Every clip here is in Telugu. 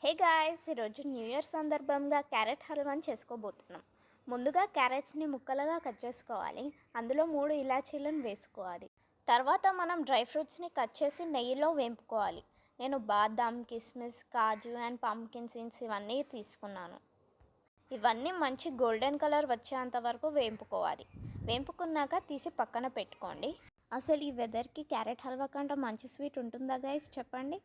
హే గాయ్స్, ఈరోజు న్యూ ఇయర్ సందర్భంగా క్యారెట్ హల్వాని చేసుకోబోతున్నాం. ముందుగా క్యారెట్స్ని ముక్కలుగా కట్ చేసుకోవాలి. అందులో 3 ఇలాచీలను వేసుకోవాలి. తర్వాత మనం డ్రై ఫ్రూట్స్ని కట్ చేసి నెయ్యిలో వేపుకోవాలి. నేను బాదాం, కిస్మిస్, కాజు అండ్ పంకిన్ సీడ్స్ ఇవన్నీ తీసుకున్నాను. ఇవన్నీ మంచి గోల్డెన్ కలర్ వచ్చేంత వరకు వేపుకోవాలి. వేపుకున్నాక తీసి పక్కన పెట్టుకోండి. అసలు ఈ వెదర్కి క్యారెట్ హల్వా కంటే మంచి స్వీట్ ఉంటుందా గైస్, చెప్పండి.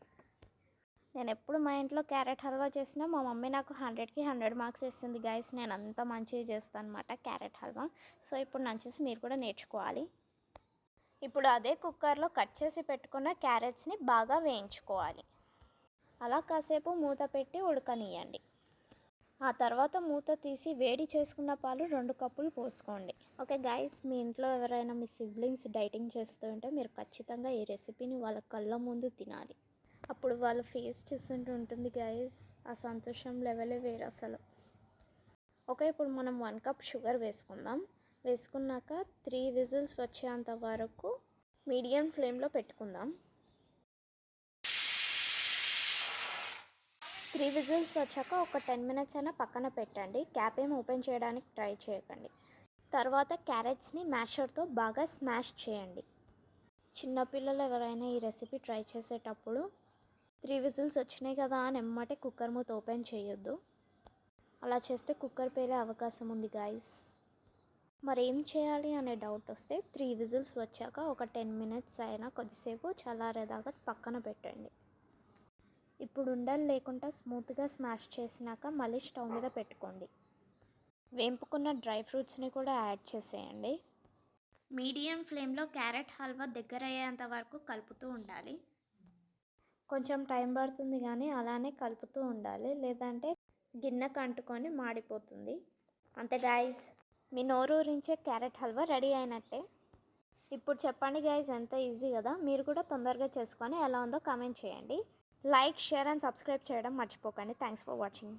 నేను ఎప్పుడు మా ఇంట్లో క్యారెట్ హల్వా చేసినా మా మమ్మీ నాకు 100కి 100 మార్క్స్ ఇస్తుంది గైస్. నేను అంత మంచిగా చేస్తాను అనమాట క్యారెట్ హల్వా. సో ఇప్పుడు నన్ను చూసి మీరు కూడా నేర్చుకోవాలి. ఇప్పుడు అదే కుక్కర్లో కట్ చేసి పెట్టుకున్న క్యారెట్స్ని బాగా వేయించుకోవాలి. అలా కాసేపు మూత పెట్టి ఉడకనియండి. ఆ తర్వాత మూత తీసి వేడి చేసుకున్న పాలు 2 కప్పులు పోసుకోండి. ఓకే గైస్, మీ ఇంట్లో ఎవరైనా మీ సిబ్లింగ్స్ డైటింగ్ చేస్తూ ఉంటే మీరు ఖచ్చితంగా ఈ రెసిపీని వాళ్ళ కళ్ళ ముందు తినాలి. అప్పుడు వాళ్ళ ఫేస్ చూస్తుంటూ ఉంటుంది గైస్, ఆ సంతోషం లెవెలే వేరు అసలు. ఓకే, ఇప్పుడు మనం 1 కప్ షుగర్ వేసుకుందాం. వేసుకున్నాక 3 విజిల్స్ వచ్చేంత వరకు మీడియం ఫ్లేమ్లో పెట్టుకుందాం. 3 విజిల్స్ వచ్చాక ఒక 10 మినిట్స్ అయినా పక్కన పెట్టండి. క్యాప్ ఏం ఓపెన్ చేయడానికి ట్రై చేయకండి. తర్వాత క్యారెట్స్ని మ్యాషర్తో బాగా స్మాష్ చేయండి. చిన్నపిల్లలు ఎవరైనా ఈ రెసిపీ ట్రై చేసేటప్పుడు 3 విజిల్స్ వచ్చినాయి కదా అని ఎమ్మటే కుక్కర్ మూత ఓపెన్ చేయొద్దు. అలా చేస్తే కుక్కర్ పేలే అవకాశం ఉంది గాయస్. మరి ఏం చేయాలి అనే డౌట్ వస్తే 3 విజిల్స్ వచ్చాక ఒక 10 మినిట్స్ అయినా కొద్దిసేపు చల్లారేదాకా పక్కన పెట్టండి. ఇప్పుడు ఉండలు లేకుండా స్మూత్గా స్మాష్ చేసినాక మళ్ళీ స్టవ్ మీద పెట్టుకోండి. వేంపుకున్న డ్రై ఫ్రూట్స్ని కూడా యాడ్ చేసేయండి. మీడియం ఫ్లేమ్లో క్యారెట్ హల్వా దగ్గర అయ్యేంత వరకు కలుపుతూ ఉండాలి. కొంచెం టైం పడుతుంది కానీ అలానే కలుపుతూ ఉండాలి, లేదంటే గిన్నెకు అంటుకొని మాడిపోతుంది. అంతే గాయస్, మీ నోరూరించే క్యారెట్ హల్వా రెడీ అయినట్టే. ఇప్పుడు చెప్పండి గాయస్, ఎంత ఈజీ కదా. మీరు కూడా తొందరగా చేసుకొని ఎలా ఉందో కామెంట్ చేయండి. లైక్, షేర్ అండ్ సబ్స్క్రైబ్ చేయడం మర్చిపోకండి. Thanks for watching.